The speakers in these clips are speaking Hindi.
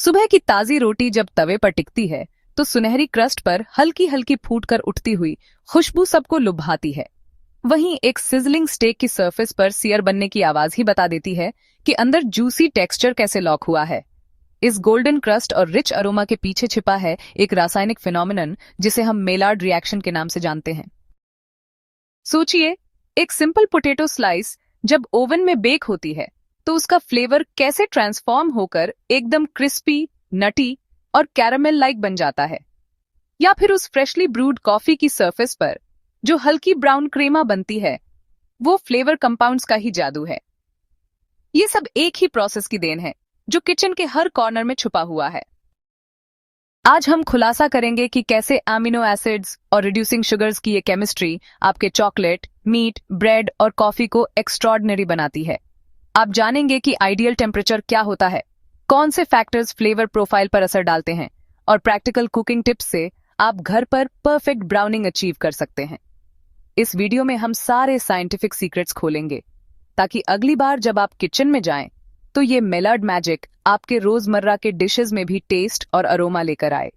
सुबह की ताजी रोटी जब तवे पर टिकती है तो सुनहरी क्रस्ट पर हल्की हल्की फूटकर उठती हुई खुशबू सबको लुभाती है। वहीं एक सिजलिंग स्टेक की सरफेस पर सियर बनने की आवाज ही बता देती है कि अंदर जूसी टेक्सचर कैसे लॉक हुआ है। इस गोल्डन क्रस्ट और रिच अरोमा के पीछे छिपा है एक रासायनिक फिनोमिनन जिसे हम मेलार्ड रिएक्शन के नाम से जानते हैं। सोचिए, एक सिंपल पोटैटो स्लाइस जब ओवन में बेक होती है तो उसका फ्लेवर कैसे ट्रांसफॉर्म होकर एकदम क्रिस्पी, नटी और कैरामेल लाइक बन जाता है। या फिर उस फ्रेशली ब्रूड कॉफी की सरफेस पर जो हल्की ब्राउन क्रीमा बनती है, वो फ्लेवर कंपाउंड्स का ही जादू है। ये सब एक ही प्रोसेस की देन है जो किचन के हर कॉर्नर में छुपा हुआ है। आज हम खुलासा करेंगे कि कैसे एमिनो एसिड्स और रिड्यूसिंग शुगर्स की ये केमिस्ट्री आपके चॉकलेट, मीट, ब्रेड और कॉफी को एक्स्ट्रॉर्डिनरी बनाती है। आप जानेंगे कि आइडियल टेम्परेचर क्या होता है, कौन से फैक्टर्स फ्लेवर प्रोफाइल पर असर डालते हैं और प्रैक्टिकल कुकिंग टिप्स से आप घर पर परफेक्ट ब्राउनिंग अचीव कर सकते हैं। इस वीडियो में हम सारे साइंटिफिक सीक्रेट्स खोलेंगे ताकि अगली बार जब आप किचन में जाएं तो ये मेलार्ड मैजिक आपके रोजमर्रा के डिशेस में भी टेस्ट और अरोमा लेकर आए।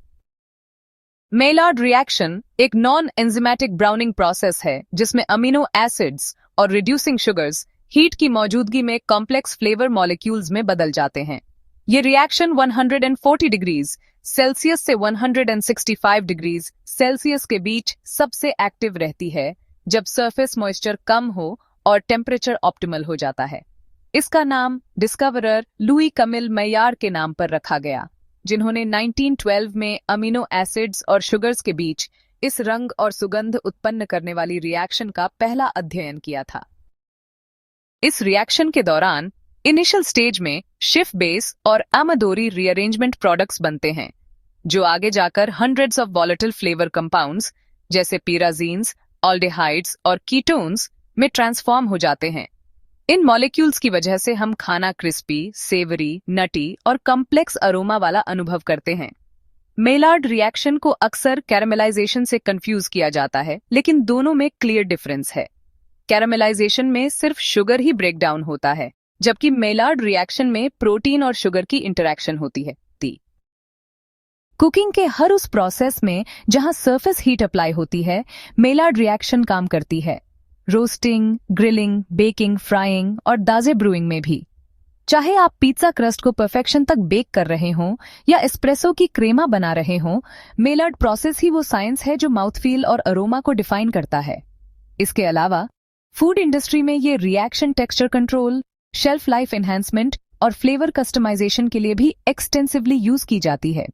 मेलार्ड रिएक्शन एक नॉन एंजाइमेटिक ब्राउनिंग प्रोसेस है जिसमें अमीनो एसिड्स और रिड्यूसिंग शुगर्स हीट की मौजूदगी में कॉम्प्लेक्स फ्लेवर मॉलिक्यूल्स में बदल जाते हैं। ये रिएक्शन 140 डिग्रीज सेल्सियस से 165 डिग्रीज सेल्सियस के बीच सबसे एक्टिव रहती है जब सरफेस मॉइस्चर कम हो और टेम्परेचर ऑप्टिमल हो जाता है। इसका नाम डिस्कवरर लुई कमिल मेयर के नाम पर रखा गया, जिन्होंने 1912 में अमीनो एसिड्स और शुगर्स के बीच इस रंग और सुगंध उत्पन्न करने वाली रिएक्शन का पहला अध्ययन किया था। इस रिएक्शन के दौरान इनिशियल स्टेज में शिफ बेस और अमादोरी रीअरेंजमेंट प्रोडक्ट्स बनते हैं, जो आगे जाकर hundreds of volatile flavour compounds जैसे पिराजीन्स, ऑल्डिहाइड्स और कीटोन्स में ट्रांसफॉर्म हो जाते हैं। इन मॉलिक्यूल्स की वजह से हम खाना क्रिस्पी, सेवरी, नटी और कॉम्प्लेक्स अरोमा वाला अनुभव करते हैं। मेलार्ड रिएक्शन को अक्सर कैरामेलाइजेशन से कंफ्यूज किया जाता है, लेकिन दोनों में क्लियर डिफरेंस है। कैरामेलाइजेशन में सिर्फ शुगर ही ब्रेक डाउन होता है, जबकि मेलार्ड रिएक्शन में प्रोटीन और शुगर की इंटरैक्शन होती है। कुकिंग के हर उस प्रोसेस में जहां सरफेस हीट अप्लाई होती है, मेलार्ड रिएक्शन काम करती है। रोस्टिंग, ग्रिलिंग, बेकिंग, फ्राइंग और दाजे ब्रूइंग में भी। चाहे आप पिज्जा क्रस्ट को परफेक्शन तक बेक कर रहे हों या एस्प्रेसो की क्रेमा बना रहे हों, मेलार्ड प्रोसेस ही वो साइंस है जो माउथफील और अरोमा को डिफाइन करता है। इसके अलावा फूड इंडस्ट्री में ये reaction texture control, shelf life enhancement और फ्लेवर कस्टमाइजेशन के लिए भी एक्सटेंसिवली यूज की जाती है।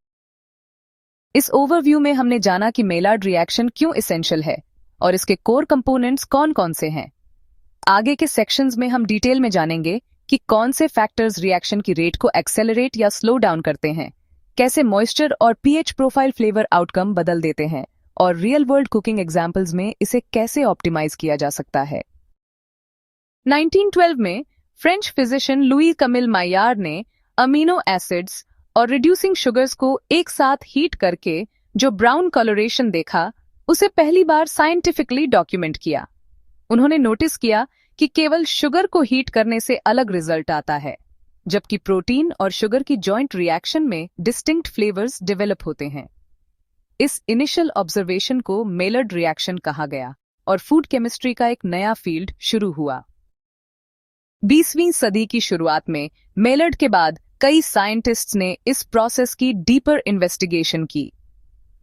इस ओवरव्यू में हमने जाना कि मेलार्ड रिएक्शन क्यों एसेंशियल है और इसके कोर कंपोनेंट्स कौन कौन से हैं। आगे के सेक्शंस में हम डिटेल में जानेंगे कि कौन से फैक्टर्स रिएक्शन की रेट को एक्सेलरेट या स्लो डाउन करते हैं, कैसे मॉइस्चर और पीएच प्रोफाइल फ्लेवर आउटकम बदल देते हैं और रियल वर्ल्ड कुकिंग एग्जाम्पल्स में इसे कैसे ऑप्टिमाइज किया जा सकता है। 1912 में French physician Louis Camille mayor ने अमीनो एसिड्स और रिड्यूसिंग शुगर्स को एक साथ हीट करके जो ब्राउन कलरेशन देखा, उसे पहली बार साइंटिफिकली डॉक्यूमेंट किया। उन्होंने नोटिस किया कि केवल शुगर को हीट करने से अलग रिजल्ट आता है, जबकि प्रोटीन और शुगर की जॉइंट रिएक्शन में डिस्टिंक्ट फ्लेवर्स डेवलप होते हैं। इस इनिशियल ऑब्जर्वेशन को मेलार्ड रिएक्शन कहा गया और फूड केमिस्ट्री का एक नया फील्ड शुरू हुआ। 20वीं सदी की शुरुआत में मेलार्ड के बाद कई साइंटिस्ट्स ने इस प्रोसेस की डीपर इन्वेस्टिगेशन की।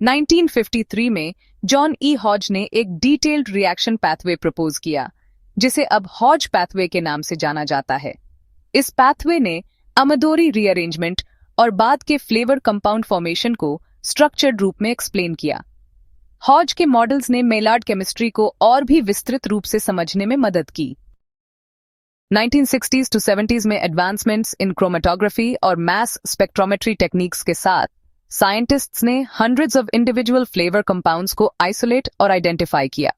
1953 में जॉन ई हॉज ने एक डिटेल्ड रिएक्शन पैथवे प्रपोज किया, जिसे अब हॉज पैथवे के नाम से जाना जाता है। इस पैथवे ने अमादोरी रीअरेंजमेंट और बाद के फ्लेवर कंपाउंड फॉर्मेशन को स्ट्रक्चर्ड रूप में एक्सप्लेन किया। हॉज के मॉडल्स ने मेलार्ड केमिस्ट्री को और भी विस्तृत रूप से समझने में मदद की। 1960s to 70s में एडवांसमेंट्स इन क्रोमेटोग्राफी और मास स्पेक्ट्रोमेट्री टेक्निक्स के साथ साइंटिस्ट्स ने hundreds of individual flavour compounds को आइसोलेट और आइडेंटिफाई किया।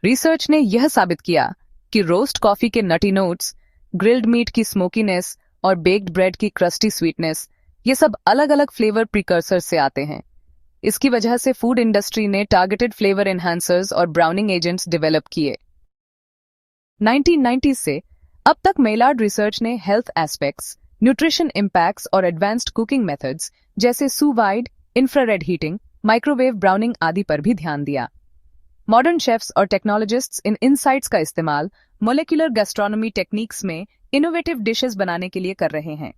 रिसर्च ने यह साबित किया कि रोस्ट कॉफी के नटी नोट्स, ग्रिल्ड मीट की स्मोकीनेस और बेक्ड ब्रेड की क्रस्टी स्वीटनेस, ये सब अलग अलग फ्लेवर प्रिकर्सर से आते हैं। इसकी वजह से फूड इंडस्ट्री ने टारगेटेड फ्लेवर एनहांसर्स और ब्राउनिंग एजेंट्स डेवलप किए। 1990s से अब तक मेलार्ड रिसर्च ने हेल्थ एस्पेक्ट्स न्यूट्रिशन इम्पैक्ट्स और एडवांस्ड कुकिंग मेथड्स जैसे sous vide, infrared heating, microwave browning आदि पर भी ध्यान दिया। मॉडर्न शेफ्स और टेक्नोलॉजिस्ट्स इन इनसाइट्स का इस्तेमाल मोलेक्युलर गैस्ट्रोनॉमी टेक्निक्स में इनोवेटिव डिशेस बनाने के लिए कर रहे हैं।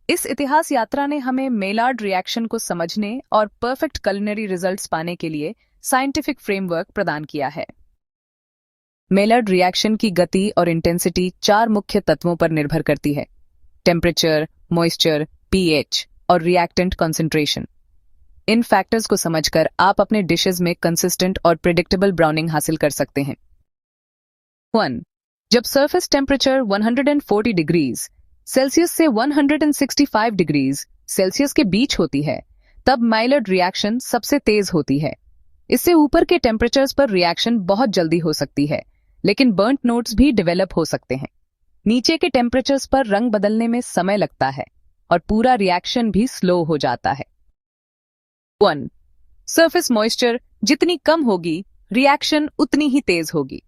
इस इतिहास यात्रा ने हमें मेलार्ड रिएक्शन को समझने और परफेक्ट कुलिनरी रिजल्ट्स पाने के लिए साइंटिफिक फ्रेमवर्क प्रदान किया है। मेलार्ड रिएक्शन की गति और इंटेंसिटी 4 मुख्य तत्वों पर निर्भर करती है: टेम्परेचर, मॉइस्चर, पीएच और रिएक्टेंट कॉन्सेंट्रेशन। इन फैक्टर्स को समझकर आप अपने डिशेस में कंसिस्टेंट और प्रेडिक्टेबल ब्राउनिंग हासिल कर सकते हैं। 1. जब सरफेस टेम्परेचर 140 डिग्रीज सेल्सियस से 165 डिग्रीज सेल्सियस के बीच होती है, तब मेलार्ड रिएक्शन सबसे तेज होती है। इससे ऊपर के टेम्परेचर्स पर रिएक्शन बहुत जल्दी हो सकती है, लेकिन बर्न्ट नोट्स भी डेवलप हो सकते हैं। नीचे के टेम्परेचर्स पर रंग बदलने में समय लगता है और पूरा रिएक्शन भी स्लो हो जाता है। 1. सरफेस मॉइस्चर जितनी कम होगी, रिएक्शन उतनी ही तेज होगी।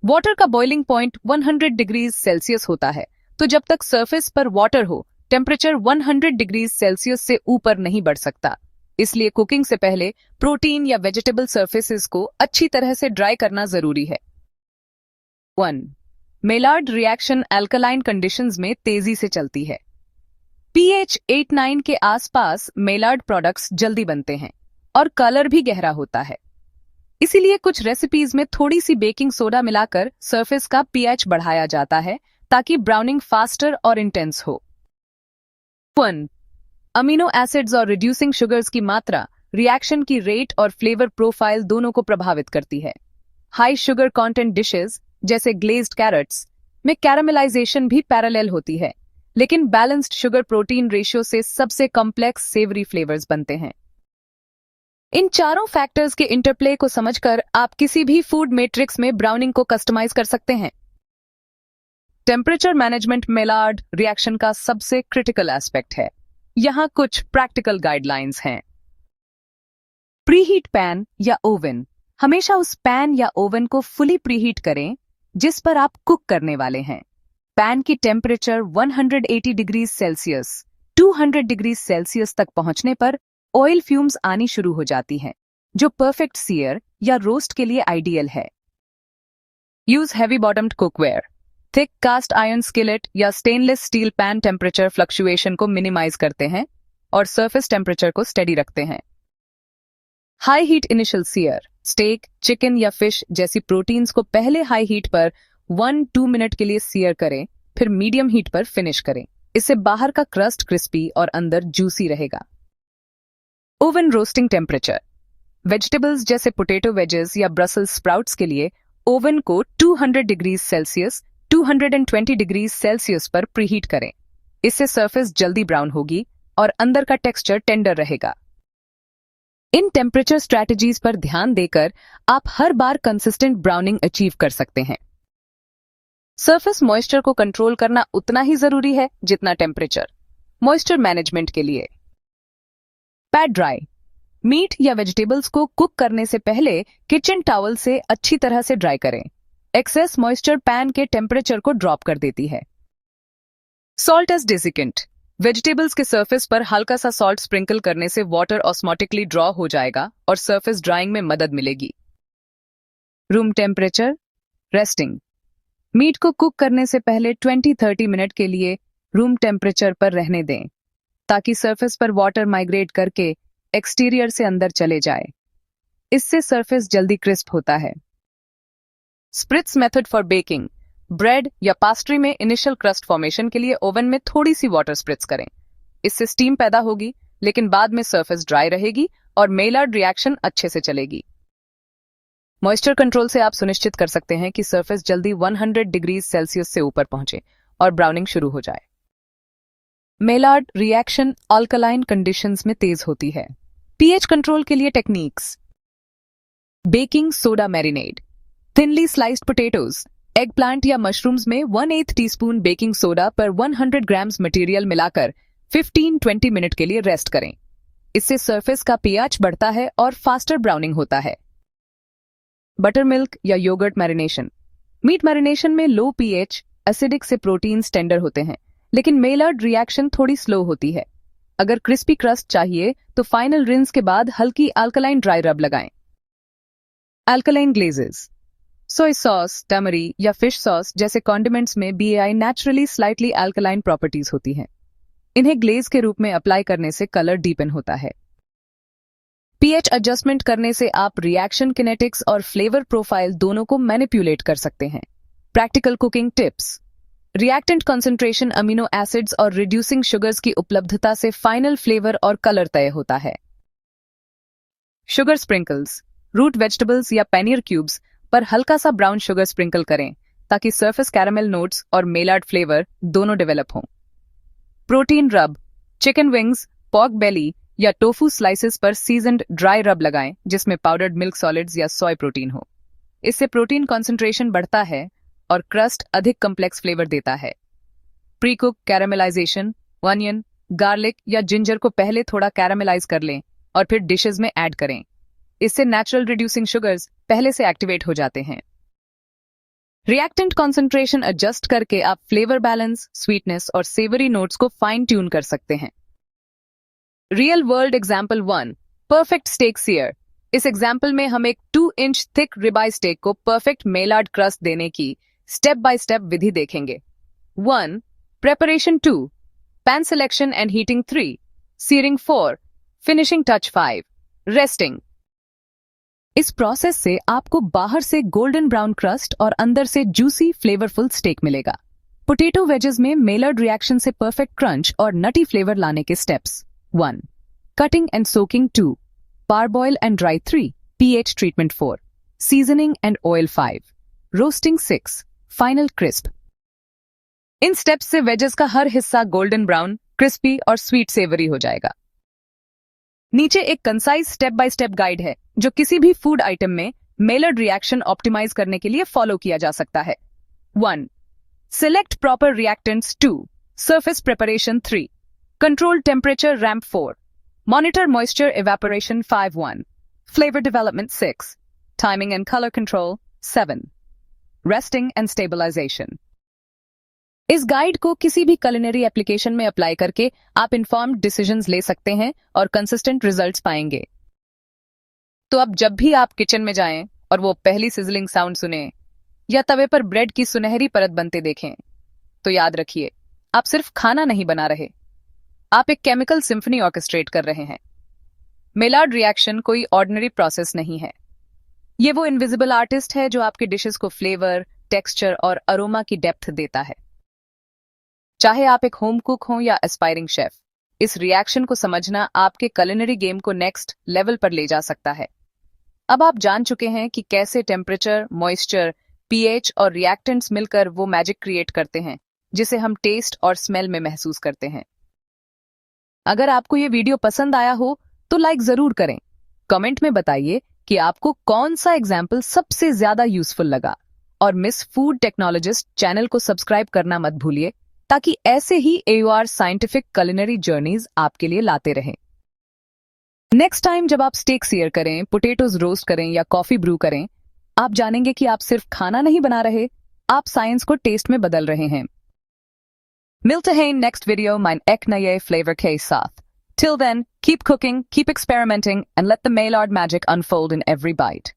वाटर का बॉइलिंग पॉइंट 100 डिग्रीज सेल्सियस होता है, तो जब तक सरफेस पर वाटर हो, टेम्परेचर 100 डिग्रीज सेल्सियस से ऊपर नहीं बढ़ सकता। इसलिए कुकिंग से पहले प्रोटीन या वेजिटेबल सरफेसेस को अच्छी तरह से ड्राई करना जरूरी है। 1. मेलार्ड रिएक्शन अल्कलाइन कंडीशंस में तेजी से चलती है। pH 8-9 के आसपास मेलार्ड प्रोडक्ट्स जल्दी बनते हैं और कलर भी गहरा होता है। इसीलिए कुछ रेसिपीज में थोड़ी सी बेकिंग सोडा मिलाकर सरफेस का pH बढ़ाया जाता है ताकि ब्राउनिंग फास्टर और इंटेंस हो। 1. अमीनो एसिड्स और रिड्यूसिंग शुगर्स की मात्रा रिएक्शन की रेट और फ्लेवर प्रोफाइल दोनों को प्रभावित करती है। हाई शुगर कंटेंट डिशेस जैसे ग्लेज्ड कैरेट्स में कैरामेलाइजेशन भी पैरेलल होती है, लेकिन बैलेंस्ड शुगर प्रोटीन रेशियो से सबसे कॉम्प्लेक्स सेवरी फ्लेवर्स बनते हैं। इन चारों फैक्टर्स के इंटरप्ले को समझकर आप किसी भी फूड मैट्रिक्स में ब्राउनिंग को कस्टमाइज कर सकते हैं। टेम्परेचर मैनेजमेंट मेलार्ड रिएक्शन का सबसे क्रिटिकल एस्पेक्ट है। यहां कुछ प्रैक्टिकल गाइडलाइंस हैं। प्रीहीट पैन या ओवन। हमेशा उस पैन या ओवन को फुली प्रीहीट करें जिस पर आप कुक करने वाले हैं। पैन की temperature 180 degree Celsius 200 degree Celsius तक पहुंचने पर ऑयल फ्यूम्स आनी शुरू हो जाती हैं, जो परफेक्ट सीयर या रोस्ट के लिए आइडियल है। Use heavy bottomed cookware. Thick cast iron skillet या stainless steel pan temperature fluctuation को मिनिमाइज करते हैं और सरफेस टेम्परेचर को स्टेडी रखते हैं। High heat initial sear. Steak, chicken या फिश जैसी प्रोटीन्स को पहले हाई हीट पर 1-2 मिनट के लिए सीयर करें, फिर मीडियम हीट पर फिनिश करें। इससे बाहर का क्रस्ट क्रिस्पी और अंदर जूसी रहेगा। Oven roasting temperature. वेजिटेबल्स जैसे पोटैटो वेजेस या ब्रसेल्स स्प्राउट्स के लिए ओवन को 200 डिग्री सेल्सियस 220 डिग्री सेल्सियस पर प्रीहीट करें। इससे सरफेस जल्दी ब्राउन होगी और अंदर का टेक्सचर टेंडर रहेगा। इन टेम्परेचर स्ट्रैटेजीज पर ध्यान देकर आप हर बार कंसिस्टेंट ब्राउनिंग अचीव कर सकते हैं। सरफेस मॉइस्चर को कंट्रोल करना उतना ही जरूरी है जितना टेम्परेचर। मॉइस्चर मैनेजमेंट के लिए पैड ड्राई। मीट या वेजिटेबल्स को कुक करने से पहले किचन टॉवल से अच्छी तरह से ड्राई करें। एक्सेस मॉइस्चर पैन के टेम्परेचर को ड्रॉप कर देती है। Salt as desiccant. वेजिटेबल्स के सरफेस पर हल्का सा सॉल्ट स्प्रिंकल करने से वाटर ऑस्मोटिकली ड्रॉ हो जाएगा और सरफेस ड्राइंग में मदद मिलेगी। Room temperature resting. मीट को कुक करने से पहले 20-30 मिनट के लिए रूम टेम्परेचर पर रहने दें, ताकि सरफेस पर वाटर माइग्रेट करके एक्सटीरियर से अंदर चले जाए। इससे सरफेस जल्दी क्रिस्प होता है। स्प्रिट्स मेथड फॉर बेकिंग। ब्रेड या पास्ट्री में इनिशियल क्रस्ट फॉर्मेशन के लिए ओवन में थोड़ी सी वाटर स्प्रिट्स करें। इससे स्टीम पैदा होगी, लेकिन बाद में सरफेस ड्राई रहेगी और मेलार्ड रिएक्शन अच्छे से चलेगी। मॉइस्चर कंट्रोल से आप सुनिश्चित कर सकते हैं कि सरफेस जल्दी 100 डिग्री सेल्सियस से ऊपर पहुंचे और ब्राउनिंग शुरू हो जाए। मेलार्ड रिएक्शन अल्कलाइन कंडीशंस में तेज होती है। पीएच कंट्रोल के लिए techniques. Baking soda marinade. Thinly sliced potatoes, egg plant या मशरूम्स में 1/8 टीस्पून बेकिंग सोडा पर 100 ग्राम्स मटेरियल मिलाकर 15-20 मिनट के लिए रेस्ट करें। इससे सरफेस का पीएच बढ़ता है और फास्टर ब्राउनिंग होता है। बटर मिल्क या योगर्ट मैरिनेशन। मीट मैरिनेशन में लो पीएच एसिडिक से प्रोटीन्स टेंडर होते हैं, लेकिन मेलर्ड रिएक्शन थोड़ी स्लो होती है। अगर क्रिस्पी क्रस्ट चाहिए तो फाइनल रिंस के बाद हल्की अल्कलाइन ड्राई रब लगाएं। अल्कलाइन ग्लेजेस, सोय सॉस, टमरी या फिश सॉस जैसे कॉन्डिमेंट्स में BAI naturally slightly alkaline properties होती हैं। इन्हें ग्लेज के रूप में अप्लाई करने से कलर डीपन होता है। pH एडजस्टमेंट करने से आप रिएक्शन किनेटिक्स और फ्लेवर प्रोफाइल दोनों को मैनिपुलेट कर सकते हैं। Practical cooking tips, reactant concentration, amino acids और रिड्यूसिंग शुगर्स की उपलब्धता से फाइनल फ्लेवर और कलर तय होता है। शुगर स्प्रिंकल्स, रूट वेजिटेबल्स या पेनियर क्यूब्स पर हल्का सा ब्राउन शुगर स्प्रिंकल करें ताकि सरफेस कैरामेल नोट्स और मेलार्ड फ्लेवर दोनों डेवलप हों। प्रोटीन रब, चिकन विंग्स, पॉर्क बेली या टोफू स्लाइसेस पर सीजन्ड ड्राई रब लगाएं जिसमें पाउडर्ड मिल्क सॉलिड्स या सोय प्रोटीन हो। इससे प्रोटीन कॉन्सेंट्रेशन बढ़ता है और क्रस्ट अधिक कॉम्प्लेक्स फ्लेवर देता है। प्री कुक कैरामेलाइजेशन, ऑनियन, गार्लिक या जिंजर को पहले थोड़ा कैरामेलाइज कर लें और फिर डिशेस में ऐड करें। इससे नेचुरल रिड्यूसिंग शुगर्स पहले से एक्टिवेट हो जाते हैं। रिएक्टेंट कॉन्सेंट्रेशन एडजस्ट करके आप फ्लेवर बैलेंस, स्वीटनेस और सेवरी नोट्स को फाइन ट्यून कर सकते हैं। Real world example 1, perfect steak sear. इस एग्जाम्पल में हम एक 2 इंच थिक रिबाई स्टेक को परफेक्ट मेलार्ड क्रस्ट देने की स्टेप बाय स्टेप विधि देखेंगे। 1. Preparation 2, pan selection and heating 3, searing 4, finishing touch 5, resting. इस प्रोसेस से आपको बाहर से गोल्डन ब्राउन क्रस्ट और अंदर से जूसी फ्लेवरफुल स्टेक मिलेगा। पोटैटो वेजेस में मेलर्ड रिएक्शन से परफेक्ट क्रंच और नटी फ्लेवर लाने के steps. 1. Cutting and soaking 2, parboil and dry 3, pH treatment 4, seasoning and oil 5, roasting 6, final crisp। In steps से वेजेस का हर हिस्सा गोल्डन ब्राउन, क्रिस्पी और स्वीट सेवरी हो जाएगा। नीचे एक concise step by step guide है जो किसी भी फूड आइटम में मेलर्ड रिएक्शन ऑप्टिमाइज करने के लिए फॉलो किया जा सकता है। 1. Select proper reactants 2, surface preparation 3, control temperature ramp 4, monitor moisture evaporation 5-1, flavor development 6, timing and color control 7, resting and stabilization। इस गाइड को किसी भी culinary एप्लीकेशन में अप्लाई करके आप इन्फॉर्म्ड डिसीजंस ले सकते हैं और कंसिस्टेंट रिजल्ट्स पाएंगे। तो अब जब भी आप किचन में जाएं और वो पहली सिजलिंग साउंड सुने या तवे पर ब्रेड की सुनहरी परत बनते देखें, तो याद रखिए, आप सिर्फ खाना नहीं बना रहे, आप एक केमिकल सिम्फनी ऑर्केस्ट्रेट कर रहे हैं। मेलार्ड रिएक्शन कोई ऑर्डिनरी प्रोसेस नहीं है। ये वो इनविजिबल आर्टिस्ट है जो आपके डिशेस को फ्लेवर, टेक्सचर और अरोमा की डेप्थ देता है। चाहे आप एक होम कुक हों या एस्पायरिंग शेफ, इस रिएक्शन को समझना आपके culinary गेम को नेक्स्ट लेवल पर ले जा सकता है। अब आप जान चुके हैं कि कैसे टेम्परेचर, मॉइस्चर, pH और रिएक्टेंट्स मिलकर वो मैजिक क्रिएट करते हैं जिसे हम टेस्ट और स्मेल में महसूस करते हैं। अगर आपको ये वीडियो पसंद आया हो तो लाइक जरूर करें। कमेंट में बताइए कि आपको कौन सा एग्जाम्पल सबसे ज्यादा यूजफुल लगा और मिस फूड टेक्नोलॉजिस्ट चैनल को सब्सक्राइब करना मत भूलिए ताकि ऐसे ही AOR साइंटिफिक culinary जर्नीज आपके लिए लाते रहें। नेक्स्ट टाइम जब आप स्टेक सीयर करें, पोटैटोज रोस्ट करें या कॉफी ब्रू करें, आप जानेंगे कि आप सिर्फ खाना नहीं बना रहे, आप साइंस को टेस्ट में बदल रहे हैं। मिलते हैं नेक्स्ट वीडियो में एक नए फ्लेवर के साथ। Till then, keep cooking, keep experimenting, and let the Maillard magic unfold in every bite.